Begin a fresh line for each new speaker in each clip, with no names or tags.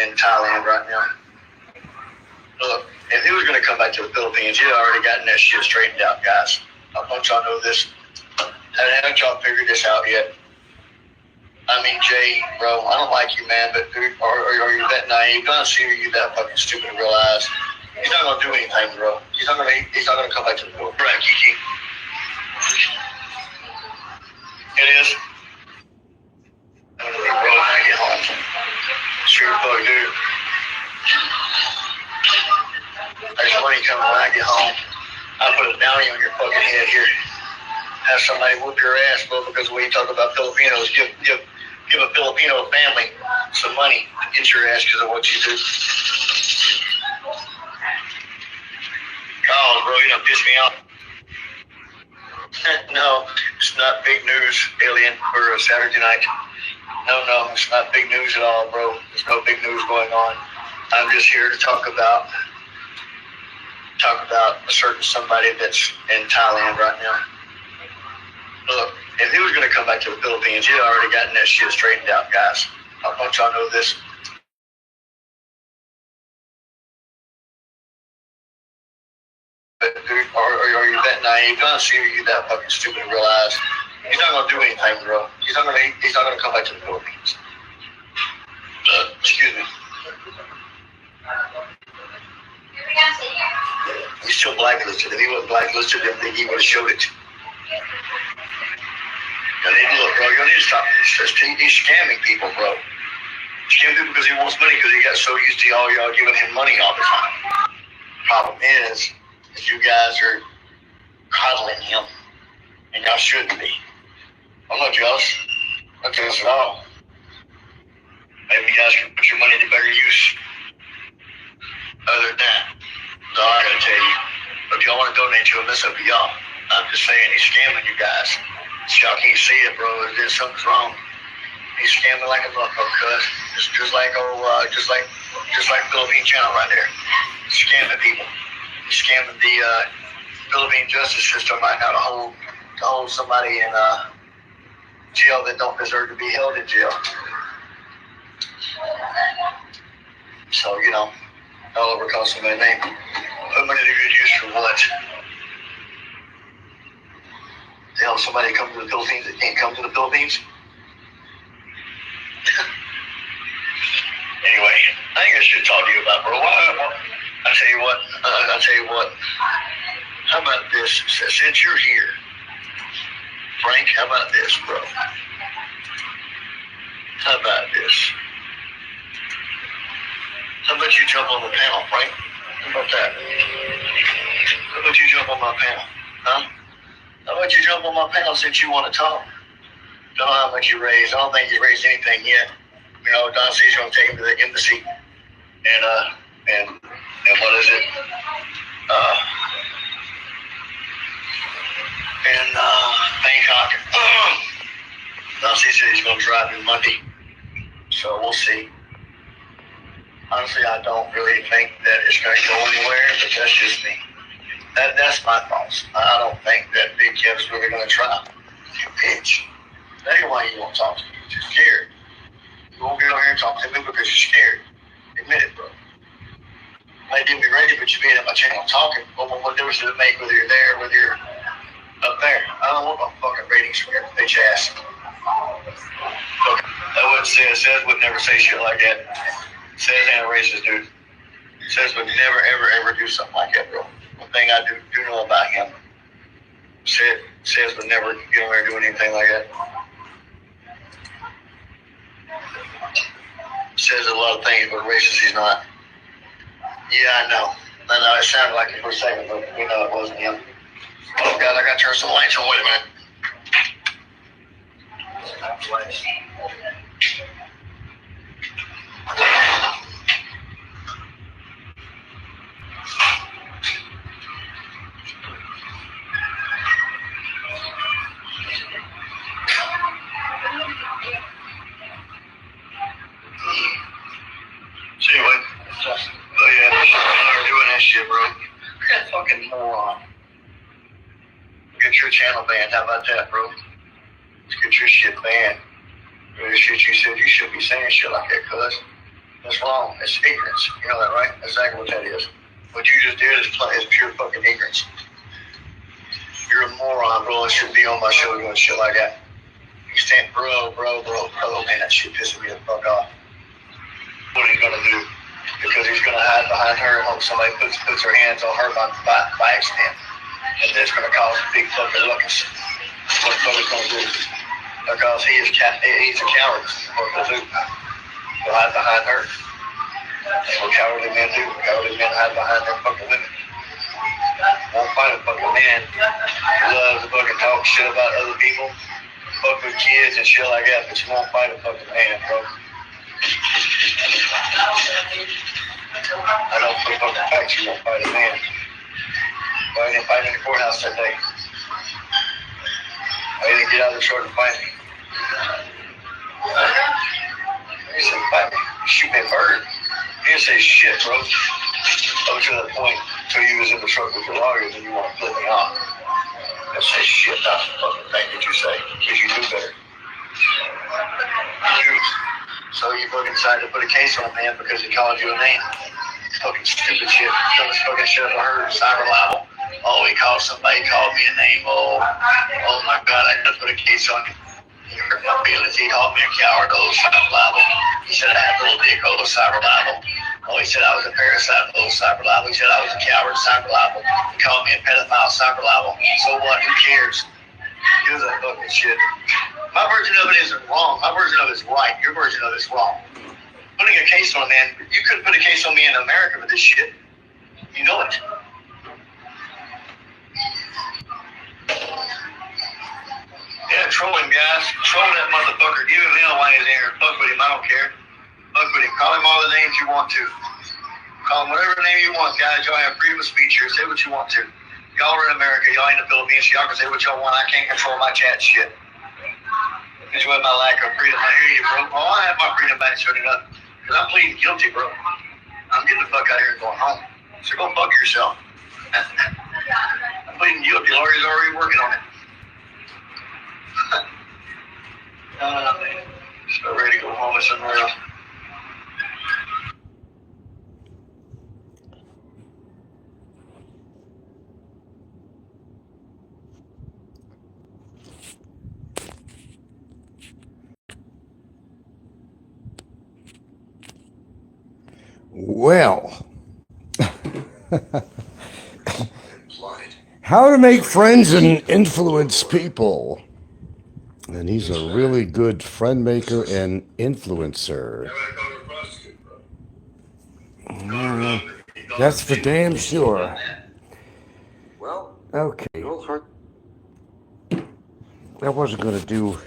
in Thailand right now. Look, if he was going to come back to the Philippines, he'd already gotten that shit straightened out, guys. I want y'all to know this. Haven't y'all figured this out yet? I mean, Jay, bro, I don't like you, man, but dude, are you that naive? Don't see you that fucking stupid to realize he's not gonna do anything, bro. He's not gonna come back to the Philippines. Right, Kiki. It is. I'm gonna be broke when I get home. Sure, fuck, dude. There's money coming when I get home. I'll put a bounty on your fucking head here. Have somebody whoop your ass, bro, because when you talk about Filipinos, give a Filipino family some money to get your ass because of what you do. Oh, bro, you done pissed me off. No, it's not big news, alien, for a Saturday night. No, it's not big news at all, bro. There's no big news going on. I'm just here to talk about a certain somebody that's in Thailand right now. Look, if he was going to come back to the Philippines, he'd already gotten that shit straightened out, guys. I want y'all to know this. But dude, are you that naive? Don't see you that fucking stupid to realize he's not going to do anything, bro. He's not going to come back to the Philippines. Excuse me. He's still blacklisted. If he wasn't blacklisted, then he would have showed it. Look, bro, you need to stop this. He's scamming people, bro. Scamming people because he wants money because he got so used to all y'all giving him money all the time. Problem is you guys are coddling him, and y'all shouldn't be. I'm not jealous. Not jealous at all. Maybe you guys can put your money to better use. Other than that, that's all I gotta tell you. If y'all want to donate to him, that's up to y'all. I'm just saying he's scamming you guys. Y'all can't see it, bro. There's something's wrong. He's scamming like a motherfucker, cuz just like Philippine channel right there. He's scamming people. He's scamming the Philippine justice system right now to hold somebody in jail that don't deserve to be held in jail. So, all over cost of my name. Put money to good use for what? To help somebody come to the Philippines that can't come to the Philippines? Anyway, I think I should talk to you about, bro. I'll tell you what. How about this? Since you're here, Frank, how about this, bro? How about this? How about you jump on the panel, Frank? How about that? How about you jump on my panel? Huh? How about you jump on my panel since you want to talk? Don't know how much you raised. I don't think you raised anything yet. Don C's going to take him to the embassy. And what is it? In Bangkok. Don C said he's going to drive in Monday. So we'll see. Honestly, I don't really think that it's going to go anywhere, but that's just me. That's my thoughts. I don't think that Big Kev's really going to try. You bitch. That ain't why you won't talk to me. You're scared. You won't get over here and talk to me because you're scared. Admit it, bro. I didn't be ready, but you being at my channel talking. What difference does it make whether you're there or whether you're up there? I don't want no fucking ratings from your bitch ass. Look, I wouldn't say it. Says would never say shit like that. Says ain't a racist, dude. Says would never, ever do something like that, bro. One thing I do know about him. Says would never get over there doing anything like that. Says a lot of things, but racist he's not. Yeah, I know. It sounded like it for a second, but we know it wasn't him. Oh, God, I got to turn some lights on. Wait a minute. So anyway, you're doing that shit, bro. You're that fucking moron. Get your channel banned. How about that, bro? Let's get your shit banned. The shit you said, you shouldn't be saying shit like that, cuz. That's wrong. It's ignorance. You know that, right? That's exactly what that is. What you just did is pure fucking ignorance. You're a moron, bro, and should be on my show doing shit like that. You stand, bro, man, that shit pisses me the fuck off. What are you gonna do? Because he's gonna hide behind her and hope somebody puts their hands on her by accident. And that's gonna cause a big fucking ruckus. What the fuck is gonna do? Because he's a coward. What will do? He'll hide behind her. That's what cowardly men do. Cowardly men hide behind their fucking women. Won't fight a fucking man who loves to fucking talk shit about other people, fuck with kids and shit like that, but you won't fight a fucking man, bro. I don't put fucking facts, you won't fight a man. Why didn't fight me in the courthouse that day? I didn't get out of the short and fight me. He said, fight me. Shoot me a bird. He didn't say shit, bro. Up to that point, till you was in the truck with your lawyer, then you want to flip me off. That says shit, not the fucking thing that you say, because you do better. So you fucking decided to put a case on a man because he called you a name. Fucking stupid shit. Some fucking shit I heard, cyber libel. Oh, somebody called me a name. Oh my God, I had to put a case on him. He hurt my feelings. He called me a coward. Oh, cyber libel. He said I had a little dick. Oh, cyber libel. Oh, he said I was a parasite. Oh, cyber libel. He said I was a coward. Cyber libel. He called me a pedophile. Cyber libel. So what? Who cares? Do that fucking shit. My version of it isn't wrong. My version of it is right. Your version of it is wrong. Putting a case on a man, you couldn't put a case on me in America for this shit. You know it. Yeah, troll him, guys. Troll that motherfucker. Give him hell while he's in here. Fuck with him. I don't care. Fuck with him. Call him all the names you want to. Call him whatever name you want, guys. Y'all have freedom of speech here. Say what you want to. Y'all are in America. Y'all ain't in the Philippines. Y'all can say what y'all want. I can't control my chat shit. Because you have my lack of freedom. I hear you, bro. Oh, I have my freedom back shutting up. Because I'm pleading guilty, bro. I'm getting the fuck out of here and going home. So go fuck yourself. I'm pleading guilty. Laurie's already working on it. So ready to go home with somewhere else.
Well, how to make friends and influence people. And he's a really good friend maker and influencer. That's for damn sure.
Well,
okay. I wasn't going to do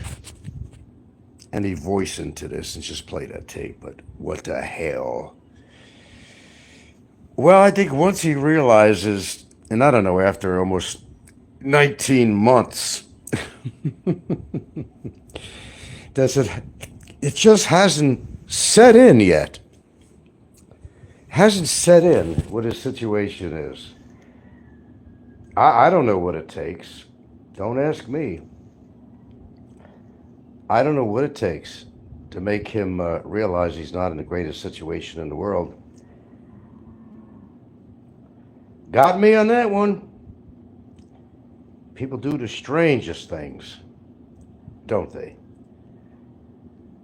any voice into this and just play that tape, but what the hell? Well, I think once he realizes, and I don't know, after almost 19 months, it just hasn't set in yet. Hasn't set in what his situation is. I don't know what it takes. Don't ask me. I don't know what it takes to make him realize he's not in the greatest situation in the world. Got me on that one. People do the strangest things, don't they?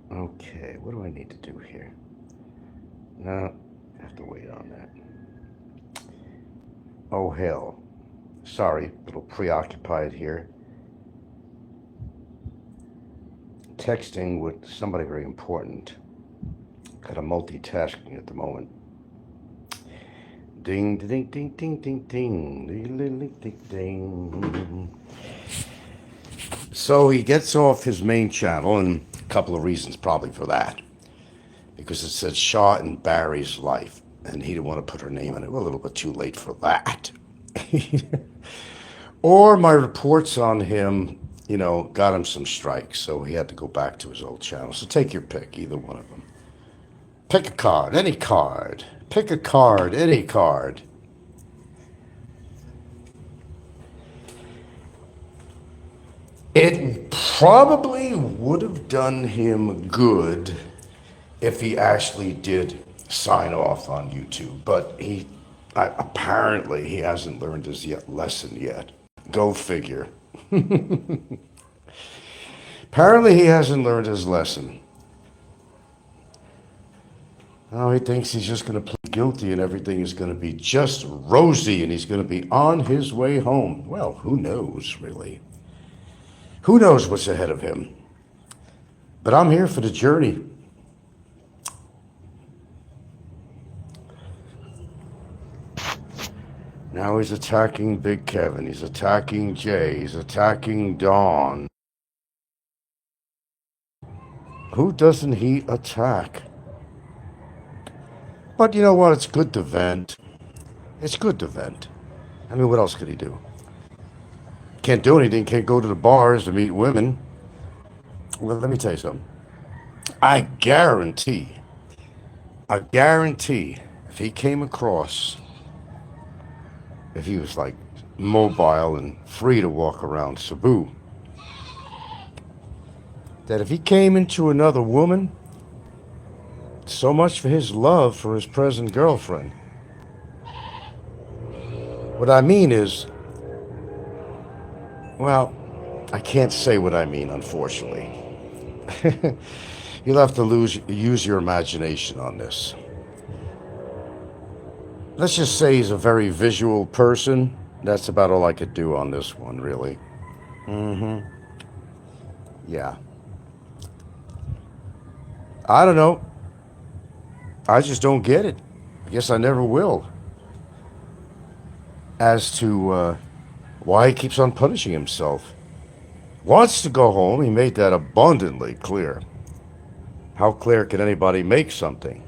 Okay, what do I need to do here? No, I have to wait on that. Oh, hell. Sorry, a little preoccupied here. Texting with somebody very important. Kind of multitasking at the moment. Ding, ding, ding, ding, ding, ding, ding, ding, ding, ding. So he gets off his main channel, and a couple of reasons probably for that. Because it said Shaw and Barry's life, and he didn't want to put her name in it. We're a little bit too late for that. Or my reports on him, got him some strikes, so he had to go back to his old channel. So take your pick, either one of them. Pick a card, any card. Pick a card, any card. It probably would have done him good if he actually did sign off on YouTube. But apparently he hasn't learned his lesson yet. Go figure. Apparently he hasn't learned his lesson. Oh, he thinks he's just going to plead guilty and everything is going to be just rosy and he's going to be on his way home. Well, who knows, really? Who knows what's ahead of him? But I'm here for the journey. Now he's attacking Big Kevin. He's attacking Jay. He's attacking Dawn. Who doesn't he attack? But you know what? It's good to vent. It's good to vent. I mean, what else could he do? Can't do anything. Can't go to the bars to meet women. Well, let me tell you something. I guarantee, if he came across, if he was like mobile and free to walk around Cebu, that if he came into another woman, so much for his love for his present girlfriend. What I mean is, well, I can't say what I mean, unfortunately. You'll have to use your imagination on this. Let's just say he's a very visual person. That's about all I could do on this one, really. Yeah. I don't know. I just don't get it. I guess I never will. As to why he keeps on punishing himself. Wants to go home. He made that abundantly clear. How clear can anybody make something?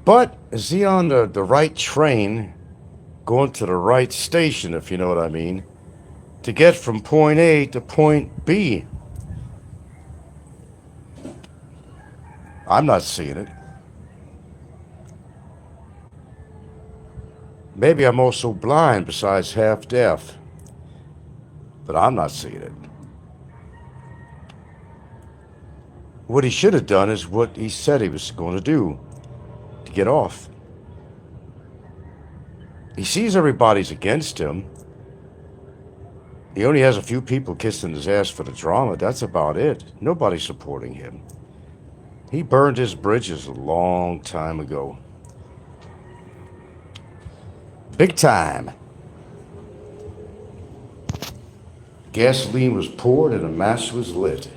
But is he on the right train, going to the right station, if you know what I mean, to get from point A to point B? I'm not seeing it. Maybe I'm also blind besides half deaf, but I'm not seeing it. What he should have done is what he said he was going to do, to get off. He sees everybody's against him. He only has a few people kissing his ass for the drama. That's about it. Nobody's supporting him. He burned his bridges a long time ago. Big time. Gasoline was poured and a match was lit.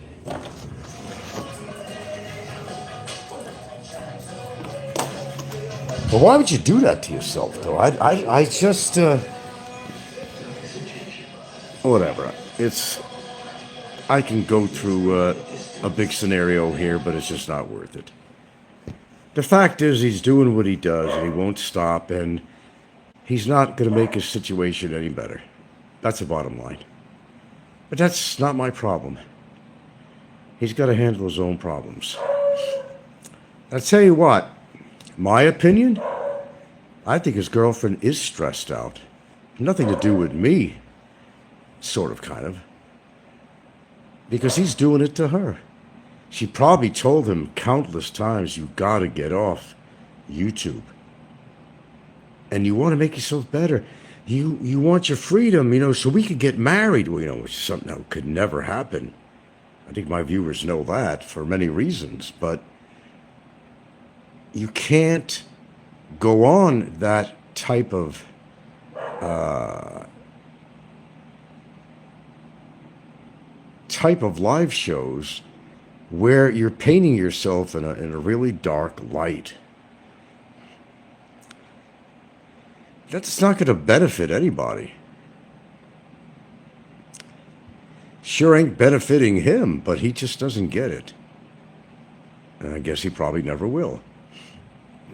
But why would you do that to yourself, though? I just, whatever. I can go through a big scenario here, but it's just not worth it. The fact is, he's doing what he does, and he won't stop, and he's not going to make his situation any better. That's the bottom line. But that's not my problem. He's got to handle his own problems. I'll tell you what, my opinion, I think his girlfriend is stressed out. Nothing to do with me. Sort of, kind of. Because he's doing it to her. She probably told him countless times, you gotta get off YouTube. And you want to make yourself better. You want your freedom, so we could get married, which is something that could never happen. I think my viewers know that for many reasons, but you can't go on that type of live shows where you're painting yourself in a really dark light. That's not going to benefit anybody. Sure ain't benefiting him, but he just doesn't get it. And I guess he probably never will.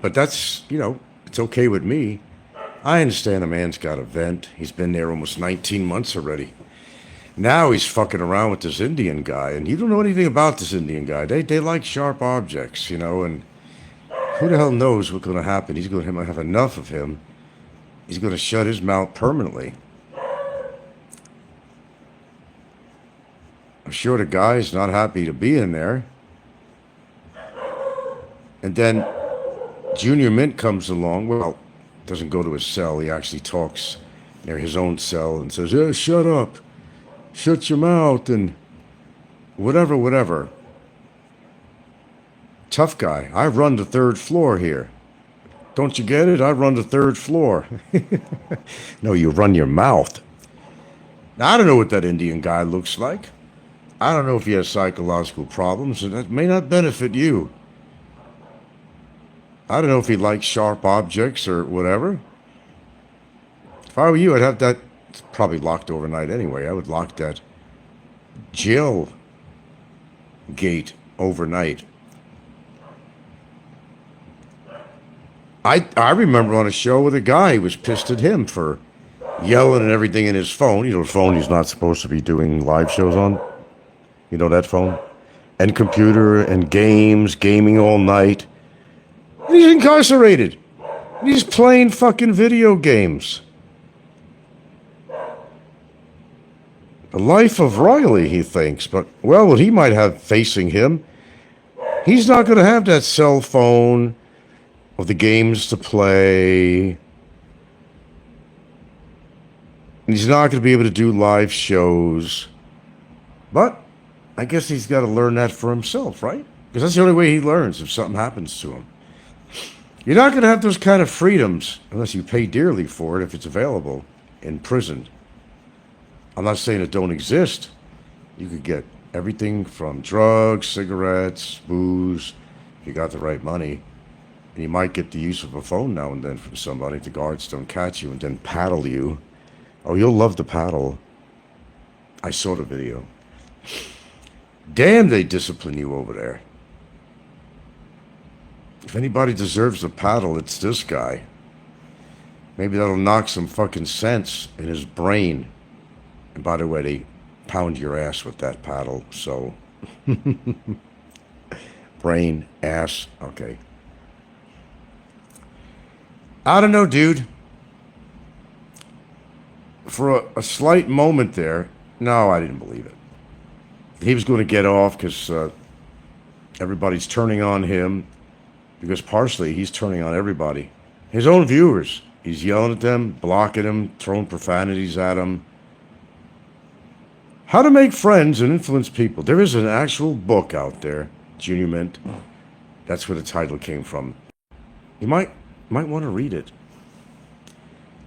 But that's, it's okay with me. I understand a man's got a vent. He's been there almost 19 months already. Now he's fucking around with this Indian guy, and you don't know anything about this Indian guy. They like sharp objects, and who the hell knows what's going to happen. He's going to have enough of him. He's going to shut his mouth permanently. I'm sure the guy's not happy to be in there. And then Junior Mint comes along. Well, doesn't go to his cell. He actually talks near his own cell and says, "Yeah, shut up. Shut your mouth," and whatever, whatever. Tough guy. I run the third floor here. Don't you get it? I run the third floor. No, you run your mouth. Now, I don't know what that Indian guy looks like. I don't know if he has psychological problems, and that may not benefit you. I don't know if he likes sharp objects or whatever. If I were you, I'd have that. It's probably locked overnight anyway. I would lock that jail gate overnight. I remember on a show with a guy who was pissed at him for yelling and everything in his phone. You know, the phone he's not supposed to be doing live shows on. You know that phone? And computer and games, gaming all night. And he's incarcerated. And he's playing fucking video games. The life of Riley, he thinks. But, well, what he might have facing him, he's not going to have that cell phone of the games to play. And he's not going to be able to do live shows. But I guess he's got to learn that for himself, right? Because that's the only way he learns if something happens to him. You're not going to have those kind of freedoms unless you pay dearly for it if it's available in prison. I'm not saying it don't exist. You could get everything from drugs, cigarettes, booze, if you got the right money. And you might get the use of a phone now and then from somebody if the guards don't catch you and then paddle you. Oh, you'll love the paddle. I saw the video. Damn, they discipline you over there. If anybody deserves a paddle, it's this guy. Maybe that'll knock some fucking sense in his brain. And by the way, they pound your ass with that paddle, so... Brain, ass, okay. I don't know, dude. For a slight moment there, no, I didn't believe it. He was going to get off because everybody's turning on him. Because partially, he's turning on everybody. His own viewers. He's yelling at them, blocking them, throwing profanities at them. How to Make Friends and Influence People. There is an actual book out there, Junior Mint. That's where the title came from. You might want to read it.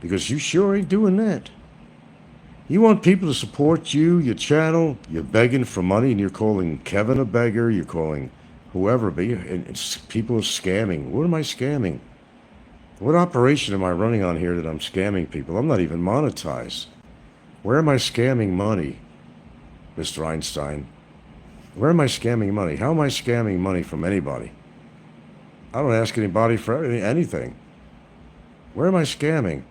Because you sure ain't doing that. You want people to support you, your channel, you're begging for money, and you're calling Kevin a beggar, you're calling whoever, but people are scamming. What am I scamming? What operation am I running on here that I'm scamming people? I'm not even monetized. Where am I scamming money, Mr. Einstein? Where am I scamming money? How am I scamming money from anybody? I don't ask anybody for anything. Where am I scamming?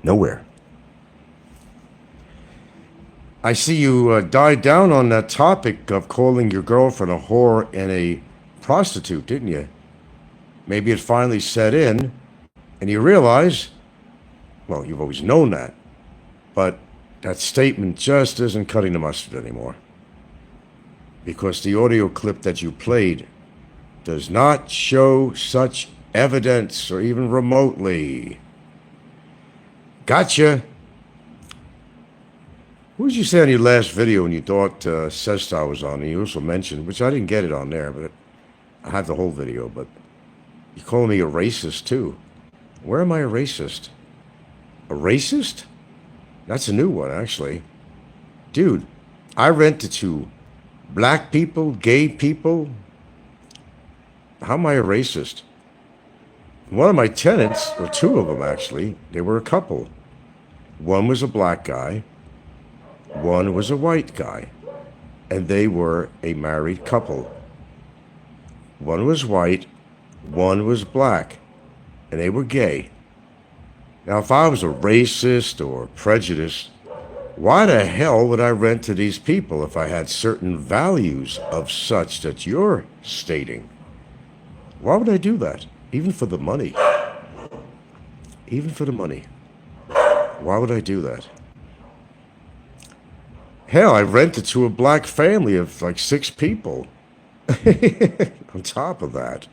Nowhere. I see you died down on that topic of calling your girlfriend a whore and a prostitute, didn't you? Maybe it finally set in, and you realize, well, you've always known that, but that statement just isn't cutting the mustard anymore. Because the audio clip that you played does not show such evidence, or even remotely. Gotcha. What did you say on your last video when you thought Sestar was on? You also mentioned, which I didn't get it on there, but I have the whole video, but you're calling me a racist too. Where am I a racist? A racist? That's a new one, actually. Dude, I rented to black people, gay people. How am I a racist? One of my tenants, or two of them actually, they were a couple. One was a black guy, one was a white guy, and they were a married couple. One was white, one was black, and they were gay. Now, if I was a racist or prejudiced, why the hell would I rent to these people if I had certain values of such that you're stating? Why would I do that? Even for the money. Even for the money. Why would I do that? Hell, I rented to a black family of like 6 people. On top of that.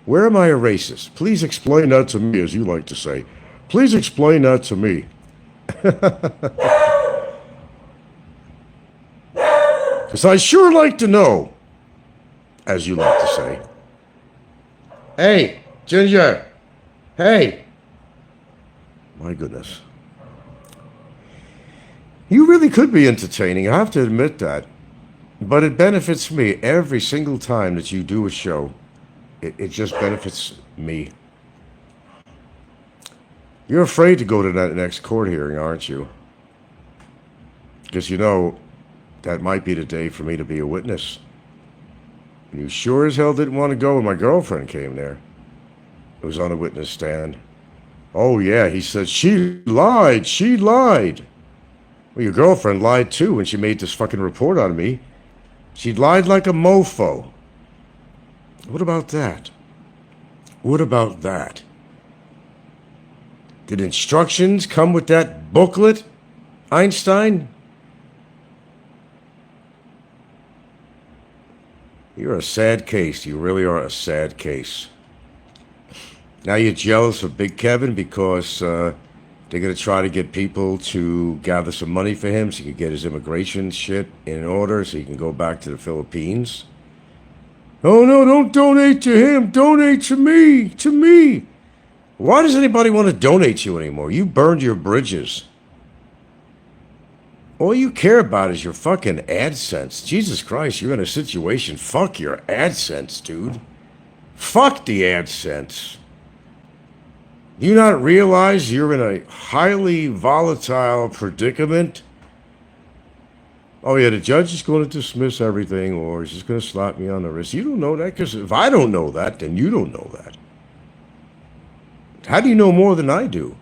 Where am I a racist? Please explain that to me, as you like to say. Please explain that to me. Because I sure like to know, as you like to say. Hey, Ginger. Hey. My goodness. You really could be entertaining, I have to admit that. But it benefits me every single time that you do a show. It just benefits me. You're afraid to go to that next court hearing, aren't you? Because you know, that might be the day for me to be a witness. And you sure as hell didn't want to go when my girlfriend came there. It was on a witness stand. Oh yeah, he said, she lied. Well, your girlfriend lied too when she made this fucking report on me. She lied like a mofo. What about that? What about that? Did instructions come with that booklet, Einstein? You're a sad case. You really are a sad case. Now you're jealous of Big Kevin because they're going to try to get people to gather some money for him so he can get his immigration shit in order so he can go back to the Philippines. Oh no, don't donate to him. Donate to me. To me. Why does anybody want to donate to you anymore? You burned your bridges. All you care about is your fucking AdSense. Jesus Christ, you're in a situation. Fuck your AdSense, dude. Fuck the AdSense. Do you not realize you're in a highly volatile predicament? Oh yeah, the judge is going to dismiss everything, or he's just going to slap me on the wrist. You don't know that, because if I don't know that, then you don't know that. How do you know more than I do?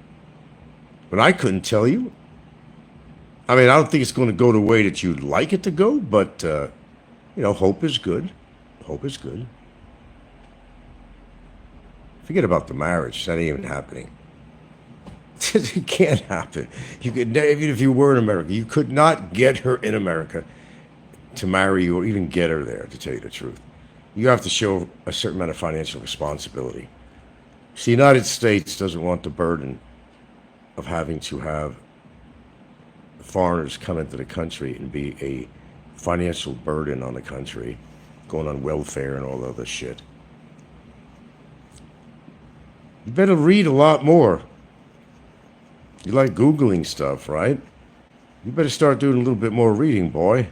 But I couldn't tell you. I mean, I don't think it's going to go the way that you'd like it to go, but, hope is good. Hope is good. Forget about the marriage. That ain't even happening. It can't happen. You could, even if you were in America, you could not get her in America to marry you or even get her there, to tell you the truth. You have to show a certain amount of financial responsibility. So the United States doesn't want the burden of having to have foreigners come into the country and be a financial burden on the country, going on welfare and all the other shit. You better read a lot more. You like Googling stuff, right? You better start doing a little bit more reading, boy.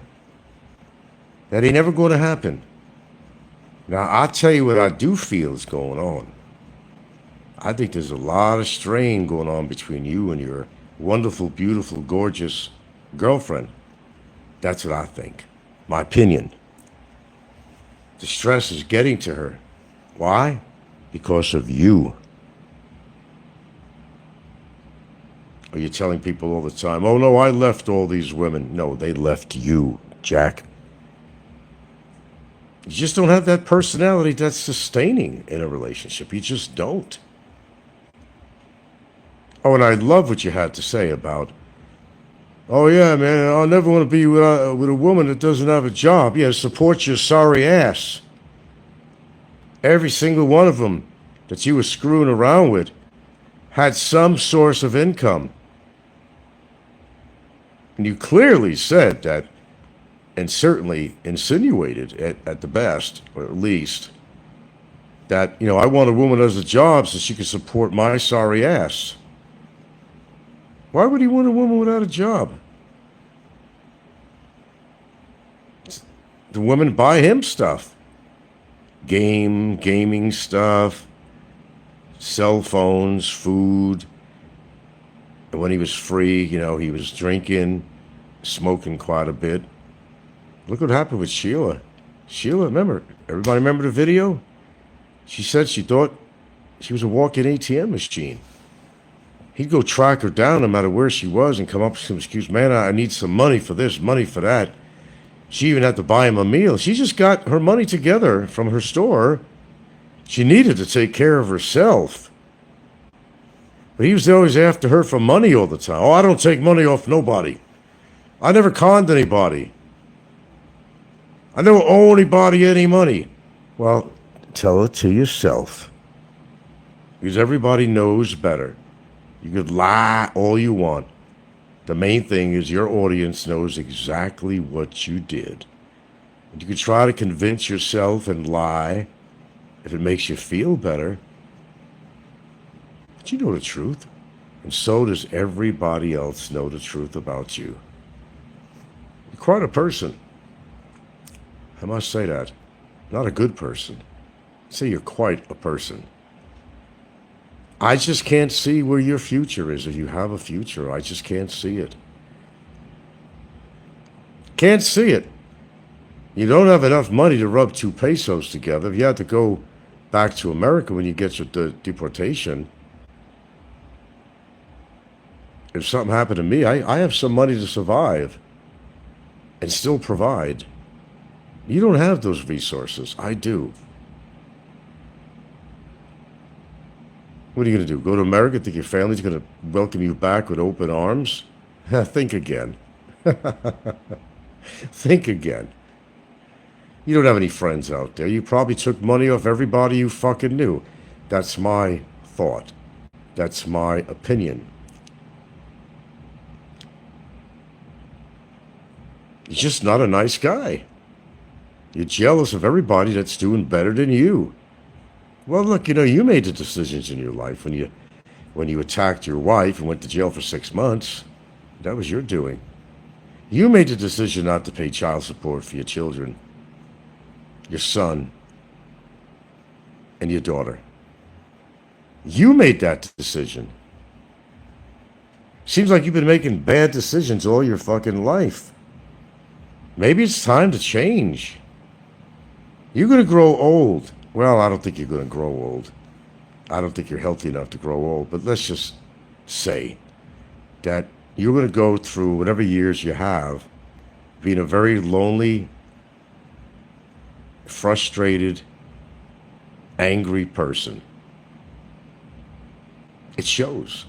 That ain't never going to happen. Now, I'll tell you what I do feel is going on. I think there's a lot of strain going on between you and your wonderful, beautiful, gorgeous girlfriend. That's what I think. My opinion. The stress is getting to her. Why? Because of you. Are you telling people all the time, oh no, I left all these women? No, they left you, Jack. You just don't have that personality that's sustaining in a relationship. You just don't. Oh, and I love what you had to say about, oh yeah, man, I'll never want to be with a woman that doesn't have a job. Yeah, support your sorry ass. Every single one of them that you were screwing around with had some source of income. And you clearly said that, and certainly insinuated at the best, or at least, that, I want a woman that has a job so she can support my sorry ass. Why would he want a woman without a job? The women buy him stuff. Gaming stuff, cell phones, food. And when he was free, he was drinking, smoking quite a bit. Look what happened with Sheila. Sheila, everybody remember the video? She said she thought she was a walk-in ATM machine. He'd go track her down no matter where she was and come up with some excuse. Man, I need some money for this, money for that. She even had to buy him a meal. She just got her money together from her store. She needed to take care of herself. But he was always after her for money all the time. Oh, I don't take money off nobody. I never conned anybody. I never owe anybody any money. Well, tell it to yourself. Because everybody knows better. You could lie all you want. The main thing is your audience knows exactly what you did. And you can try to convince yourself and lie if it makes you feel better. But you know the truth. And so does everybody else know the truth about you. You're quite a person. I must say that. Not a good person. I'd say you're quite a person. I just can't see where your future is. If you have a future, I just can't see it. Can't see it. You don't have enough money to rub 2 pesos together. If you had to go back to America when you get your deportation, if something happened to me, I have some money to survive and still provide. You don't have those resources. I do. What are you going to do? Go to America, think your family's going to welcome you back with open arms? Think again. Think again. You don't have any friends out there. You probably took money off everybody you fucking knew. That's my thought. That's my opinion. You're just not a nice guy. You're jealous of everybody that's doing better than you. Well, look, you made the decisions in your life when you attacked your wife and went to jail for 6 months. That was your doing. You made the decision not to pay child support for your children, your son, and your daughter. You made that decision. Seems like you've been making bad decisions all your fucking life. Maybe it's time to change. You're going to grow old. Well, I don't think you're going to grow old. I don't think you're healthy enough to grow old. But let's just say that you're going to go through whatever years you have being a very lonely, frustrated, angry person. It shows.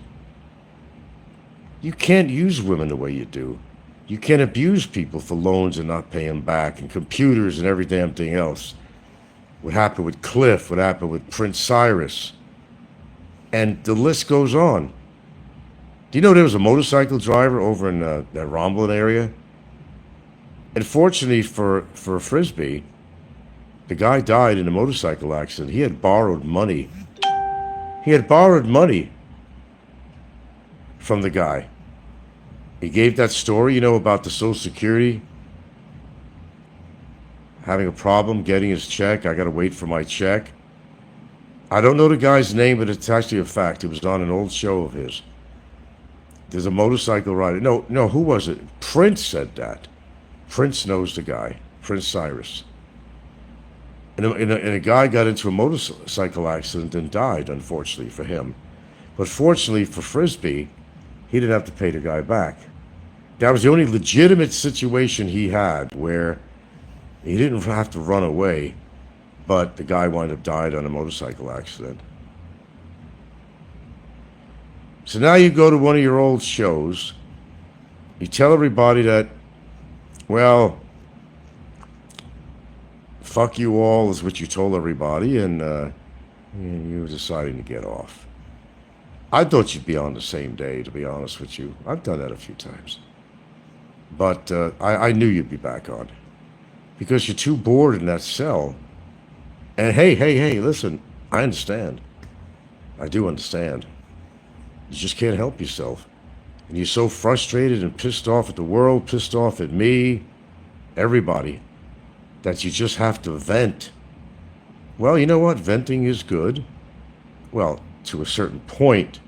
You can't use women the way you do. You can't abuse people for loans and not pay them back, and computers and every damn thing else. What happened with Cliff, what happened with Prince Cyrus. And the list goes on. Do you know there was a motorcycle driver over in that Romblin area? And fortunately for Frisbee, the guy died in a motorcycle accident. He had borrowed money. He had borrowed money from the guy. He gave that story, about the Social Security having a problem getting his check. I got to wait for my check. I don't know the guy's name, but it's actually a fact. It was on an old show of his. There's a motorcycle rider. No, who was it? Prince said that. Prince knows the guy, Prince Cyrus. And a guy got into a motorcycle accident and died, unfortunately for him. But fortunately for Frisbee, he didn't have to pay the guy back. That was the only legitimate situation he had where he didn't have to run away, but the guy wound up died on a motorcycle accident. So now you go to one of your old shows, you tell everybody that, well, fuck you all is what you told everybody, and you were deciding to get off. I thought you'd be on the same day, to be honest with you. I've done that a few times. But I knew you'd be back on. Because you're too bored in that cell. And hey, listen, I understand. I do understand. You just can't help yourself. And you're so frustrated and pissed off at the world, pissed off at me, everybody, that you just have to vent. Well, you know what? Venting is good. Well, to a certain point.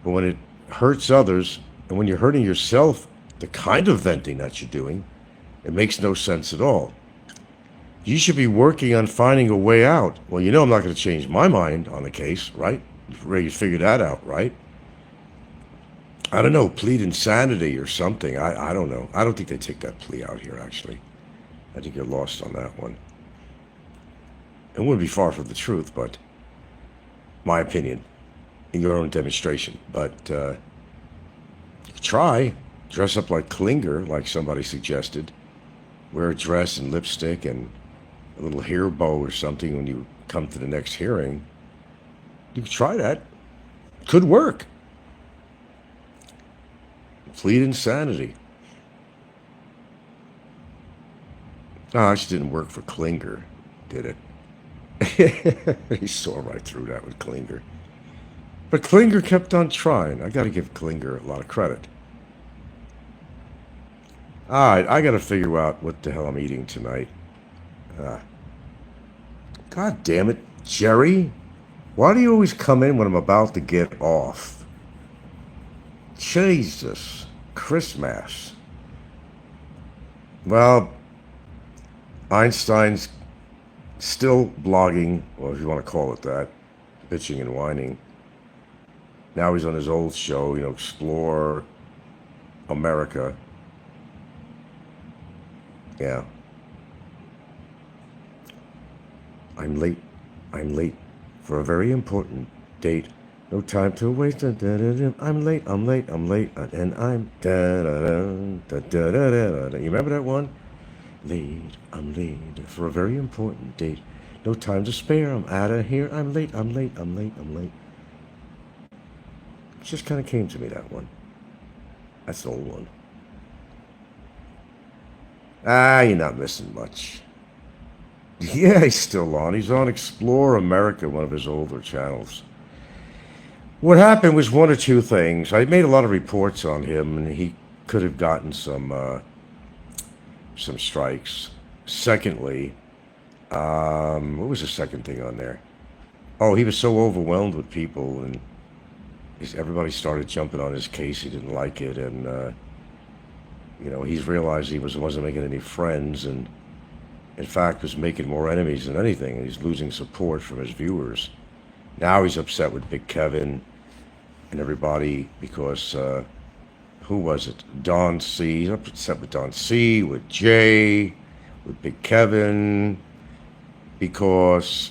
But when it hurts others, and when you're hurting yourself, the kind of venting that you're doing, it makes no sense at all. You should be working on finding a way out. Well, I'm not going to change my mind on the case, right? You figure that out, right? I don't know, plead insanity or something. I don't know. I don't think they take that plea out here, actually. I think you're lost on that one. It wouldn't be far from the truth, but my opinion, in your own demonstration. But you could try. dress up like Klinger, like somebody suggested. Wear a dress and lipstick and a little hair bow or something when you come to the next hearing. You could try that. Could work. Plead insanity. Oh, it just didn't work for Klinger, did it? He saw right through that with Klinger. But Klinger kept on trying. I got to give Klinger a lot of credit. All right, I got to figure out what the hell I'm eating tonight. God damn it, Jerry. Why do you always come in when I'm about to get off? Jesus. Christmas. Well, Einstein's still blogging, well, if you want to call it that, bitching and whining. Now he's on his old show, Explore America. Yeah. I'm late for a very important date. No time to waste. I'm late, and I'm You remember that one? I'm late for a very important date. No time to spare, I'm out of here. I'm late. It just kind of came to me, that one. That's the old one. You're not missing much. Yeah, he's still on. He's on Explore America, one of his older channels. What happened was one or two things. I made a lot of reports on him, and he could have gotten some strikes. Secondly, what was the second thing on there? Oh, he was so overwhelmed with people, and everybody started jumping on his case. He didn't like it, and he's realized he wasn't making any friends, and in fact was making more enemies than anything. And he's losing support from his viewers. Now he's upset with Big Kevin and everybody because who was it? Don C. He's upset with Don C, with Jay, with Big Kevin, because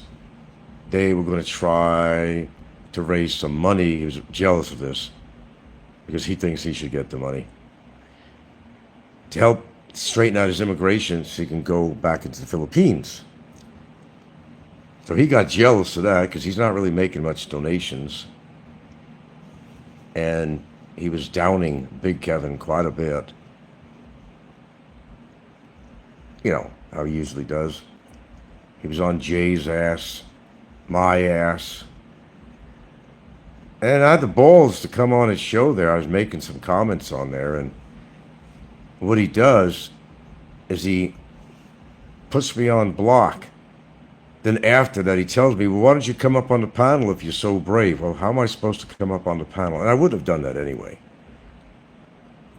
they were going to try to raise some money. He was jealous of this because he thinks he should get the money to help straighten out his immigration so he can go back into the Philippines. So he got jealous of that because he's not really making much donations. And he was downing Big Kevin quite a bit. You know how he usually does. He was on Jay's ass, my ass. And I had the balls to come on his show there. I was making some comments on there, and what he does is he puts me on block. Then after that, he tells me, well, why don't you come up on the panel if you're so brave? Well, how am I supposed to come up on the panel? And I would have done that anyway.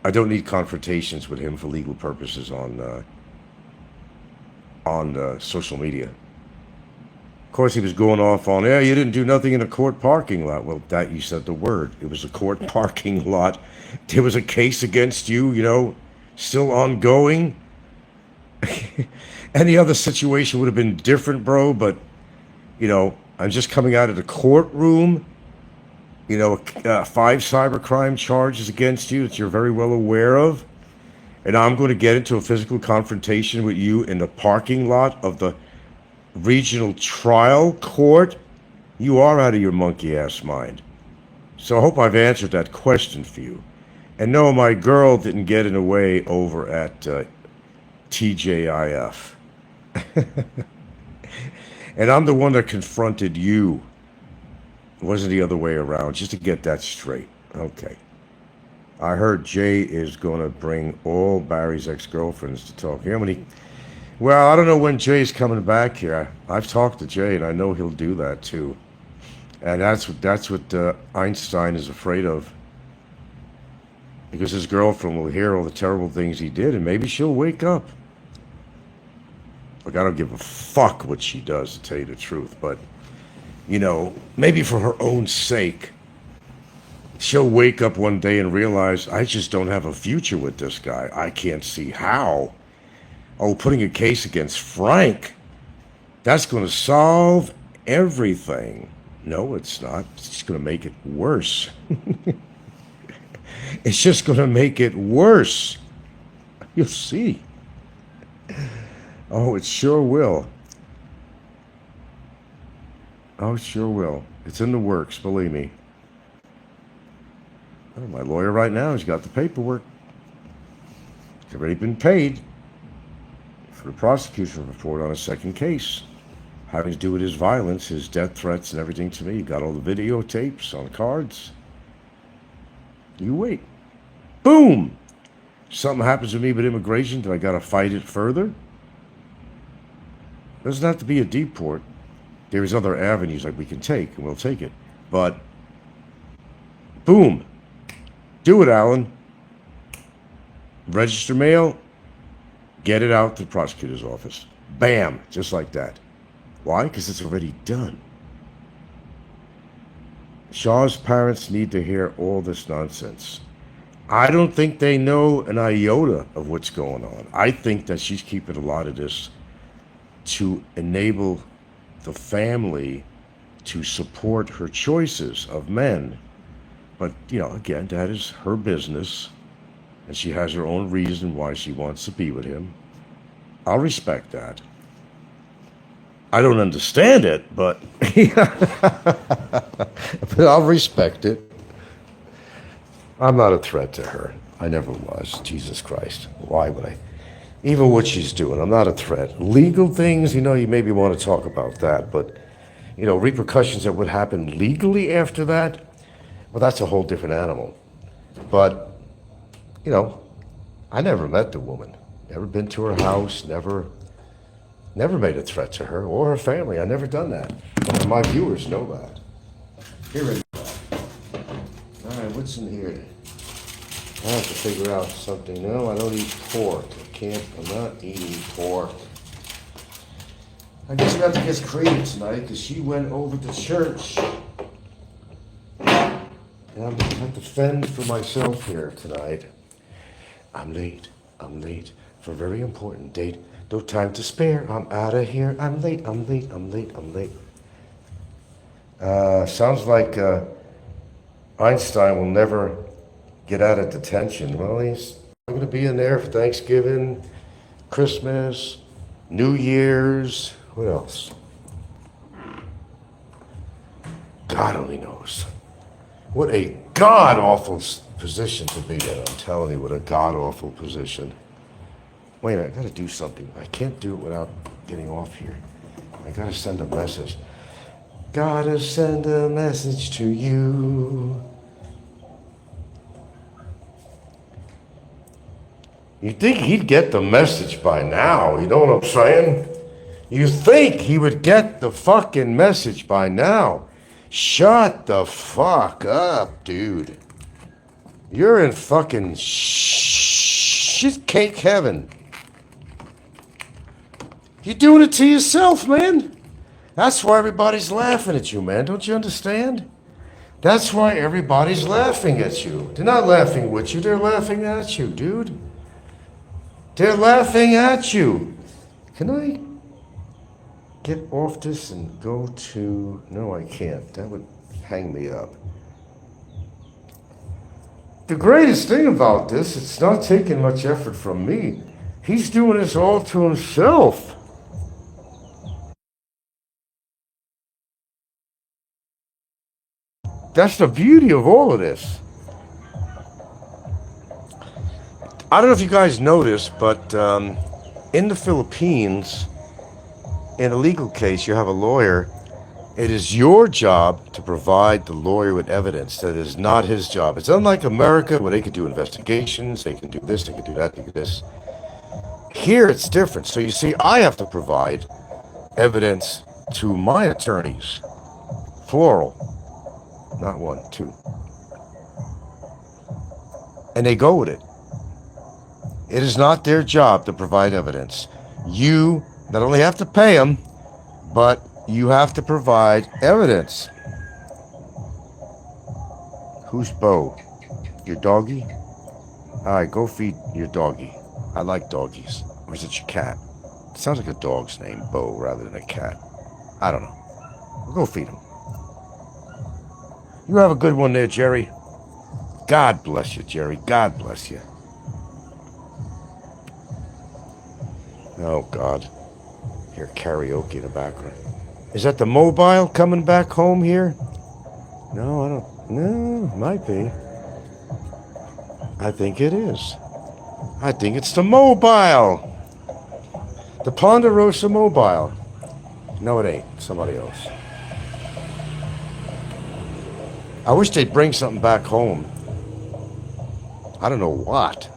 I don't need confrontations with him for legal purposes on social media. Of course, he was going off on, yeah, you didn't do nothing in a court parking lot. Well, that you said the word. It was a court parking lot. There was a case against you, still ongoing. Any other situation would have been different, bro, but, I'm just coming out of the courtroom, 5 cybercrime charges against you that you're very well aware of, and I'm going to get into a physical confrontation with you in the parking lot of the regional trial court. You are out of your monkey-ass mind. So I hope I've answered that question for you. And no, my girl didn't get in the way over at TJIF. And I'm the one that confronted you. It wasn't the other way around, just to get that straight. Okay. I heard Jay is going to bring all Barry's ex-girlfriends to talk here. Well, I don't know when Jay's coming back here. I've talked to Jay, and I know he'll do that too. And that's what Einstein is afraid of. Because his girlfriend will hear all the terrible things he did, and maybe she'll wake up. Like, I don't give a fuck what she does, to tell you the truth. But, maybe for her own sake, she'll wake up one day and realize, I just don't have a future with this guy. I can't see how. Oh, putting a case against Frank, that's going to solve everything. No, it's not. It's just going to make it worse. It's just going to make it worse. You'll see. Oh, it sure will. Oh, it sure will. It's in the works, believe me. Oh, my lawyer right now has got the paperwork. It's already been paid for the prosecution report on a second case having to do with his violence, his death threats, and everything to me. You got all the videotapes on cards. You wait. Boom! Something happens to me with immigration. Do I got to fight it further? Doesn't have to be a deport. There's other avenues that we can take, and we'll take it. But, boom. Do it, Alan. Register mail. Get it out to the prosecutor's office. Bam! Just like that. Why? Because it's already done. Shaw's parents need to hear all this nonsense. I don't think they know an iota of what's going on. I think that she's keeping a lot of this to enable the family to support her choices of men. But, again, that is her business, and she has her own reason why she wants to be with him. I'll respect that. I don't understand it, but but I'll respect it. I'm not a threat to her. I never was. Jesus Christ. Why would I? Even what she's doing, I'm not a threat. Legal things, you maybe want to talk about that, but, repercussions that would happen legally after that, well, that's a whole different animal. But, I never met the woman. Never been to her house, never made a threat to her or her family. I never done that. And my viewers know that. Here it is. All right, what's in here? I have to figure out something. No, I don't eat pork. I'm not eating pork. I guess we have to get creative tonight because she went over to church. And I'm going to have to fend for myself here tonight. I'm late for a very important date. No time to spare. I'm out of here. I'm late. Sounds like Einstein will never get out of detention. Well, he's going to be in there for Thanksgiving, Christmas, New Year's. What else? God only knows. What a god-awful position to be in. I'm telling you, what a god-awful position. Wait a minute, I gotta do something. I can't do it without getting off here. I gotta send a message. Gotta send a message to you. You'd think he'd get the message by now, you know what I'm saying? You think he would get the fucking message by now. Shut the fuck up, dude. You're in fucking shit cake heaven. You're doing it to yourself, man. That's why everybody's laughing at you, man. Don't you understand? That's why everybody's laughing at you. They're not laughing with you. They're laughing at you, dude. They're laughing at you. Can I get off this and go to... No, I can't. That would hang me up. The greatest thing about this, it's not taking much effort from me. He's doing this all to himself. That's the beauty of all of this. I don't know if you guys noticed, but in the Philippines, in a legal case, you have a lawyer. It is your job to provide the lawyer with evidence. That is not his job. It's unlike America, where they can do investigations, they can do this, they can do that, they can do this. Here, it's different. So you see, I have to provide evidence to my attorneys. Plural. Not one, two. And they go with it. It is not their job to provide evidence. You not only have to pay them, but you have to provide evidence. Who's Bo? Your doggy? All right, go feed your doggy. I like doggies. Or is it your cat? It sounds like a dog's name, Bo, rather than a cat. I don't know. Go feed him. You have a good one there, Jerry. God bless you, Jerry. God bless you. Oh, God. Hear karaoke in the background. Is that the mobile coming back home here? No, I don't. No, might be. I think it is. I think it's the mobile. The Ponderosa Mobile. No, it ain't. Somebody else. I wish they'd bring something back home. I don't know what.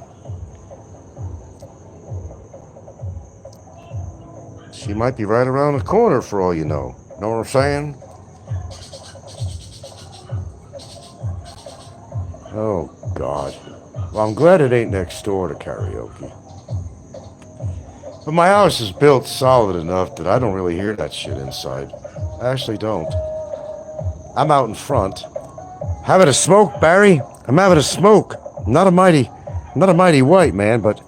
She might be right around the corner for all you know. Know what I'm saying? Oh, God. Well, I'm glad it ain't next door to karaoke. But my house is built solid enough that I don't really hear that shit inside. I actually don't. I'm out in front. Having a smoke, Barry? I'm having a smoke. Not a mighty white man, but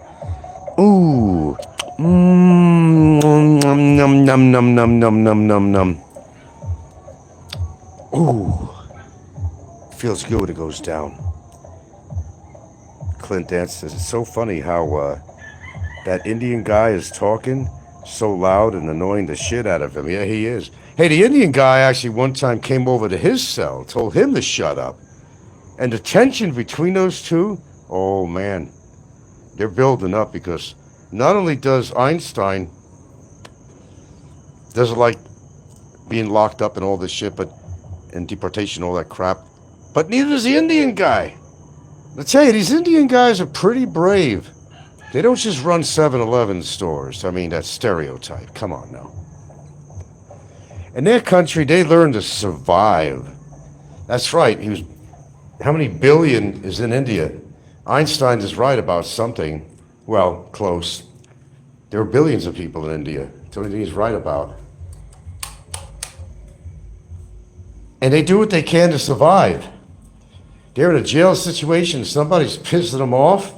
ooh. Num num num num num num num num num. Ooh. Feels good when it goes down. Clint Dance says it's so funny how that Indian guy is talking so loud and annoying the shit out of him. Yeah, he is. Hey, the Indian guy actually one time came over to his cell, told him to shut up. And the tension between those two, oh man, they're building up because not only does Einstein doesn't like being locked up and all this shit, but and deportation, all that crap, but neither does the Indian guy. I tell you, these Indian guys are pretty brave. They don't just run 7-Eleven stores. I mean, that's stereotype. Come on now. In their country, they learned to survive. That's right. How many billion is in India? Einstein is right about something. Well, close. There are billions of people in India. That's the only thing he's right about. And they do what they can to survive. They're in a jail situation, somebody's pissing them off.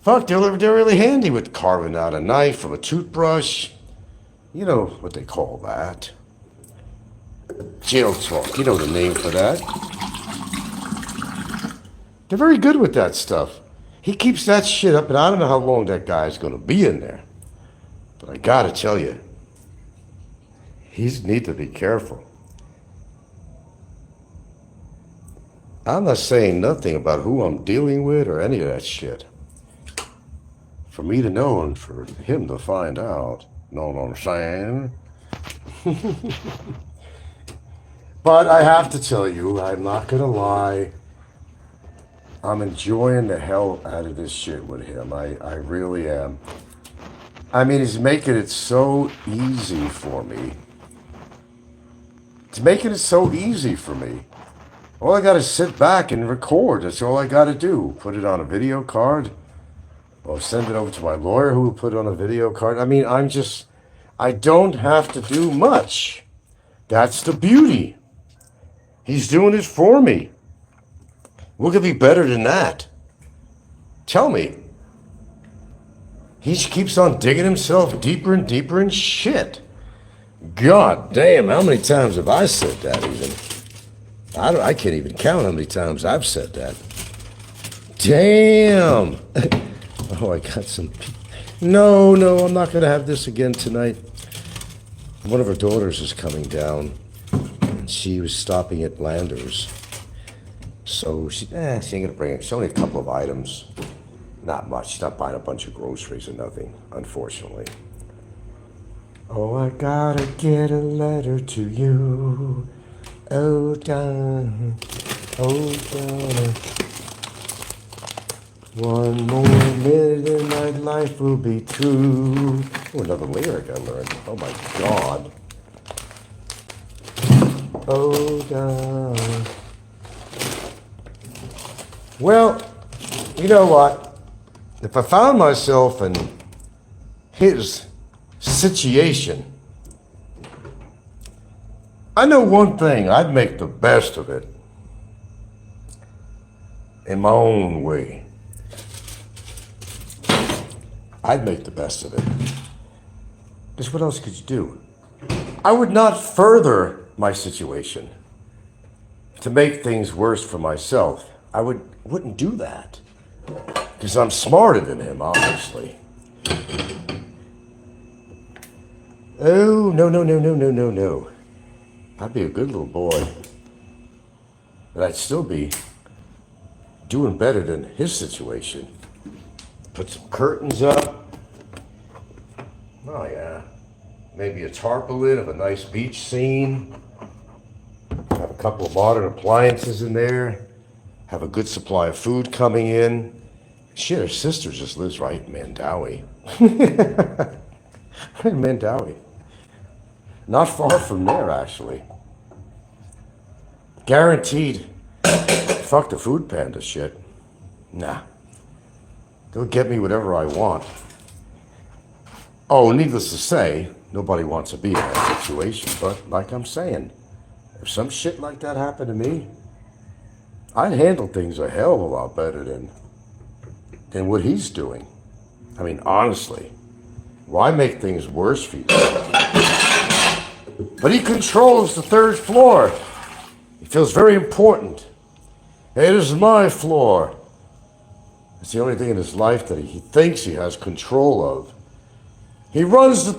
Fuck, they're really handy with carving out a knife from a toothbrush. You know what they call that. Jail talk, you know the name for that. They're very good with that stuff. He keeps that shit up, and I don't know how long that guy's gonna be in there. But I gotta tell you, he's need to be careful. I'm not saying nothing about who I'm dealing with or any of that shit. For me to know and for him to find out. Know what I'm saying? But I have to tell you, I'm not gonna lie. I'm enjoying the hell out of this shit with him. I really am. I mean, he's making it so easy for me. It's making it so easy for me. All I gotta sit back and record. That's all I gotta do. Put it on a video card. Or send it over to my lawyer who will put it on a video card. I mean, I don't have to do much. That's the beauty. He's doing it for me. What could be better than that? Tell me. He keeps on digging himself deeper and deeper in shit. God damn, how many times have I said that even? I can't even count how many times I've said that. Damn. Oh, I got some... No, I'm not going to have this again tonight. One of her daughters is coming down. She was stopping at Landers. So she ain't going to bring it. She's only a couple of items. Not much. She's not buying a bunch of groceries or nothing, unfortunately. Oh, I gotta get a letter to you. Oh, Donna. Oh, Donna. One more minute and my life will be true. Oh, another lyric I learned. Oh, my God. Oh, Donna. Well, you know what? If I found myself in his situation, I know one thing. I'd make the best of it in my own way. I'd make the best of it. Because what else could you do? I would not further my situation to make things worse for myself. I wouldn't do that. Because I'm smarter than him, obviously. Oh, no, no, no, no, no, no, no. I'd be a good little boy. But I'd still be doing better than his situation. Put some curtains up. Oh, yeah. Maybe a tarpaulin of a nice beach scene. Have a couple of modern appliances in there. Have a good supply of food coming in. Shit, her sister just lives right in Mandawi. In Mandawi. Not far from there, actually. Guaranteed. Fuck the food panda shit. Nah. They'll get me whatever I want. Oh, needless to say, nobody wants to be in that situation, but like I'm saying, if some shit like that happened to me, I'd handle things a hell of a lot better than what he's doing. I mean, honestly, why make things worse for you? But he controls the third floor. He feels very important. Hey, this is my floor. It's the only thing in his life that he thinks he has control of. He runs the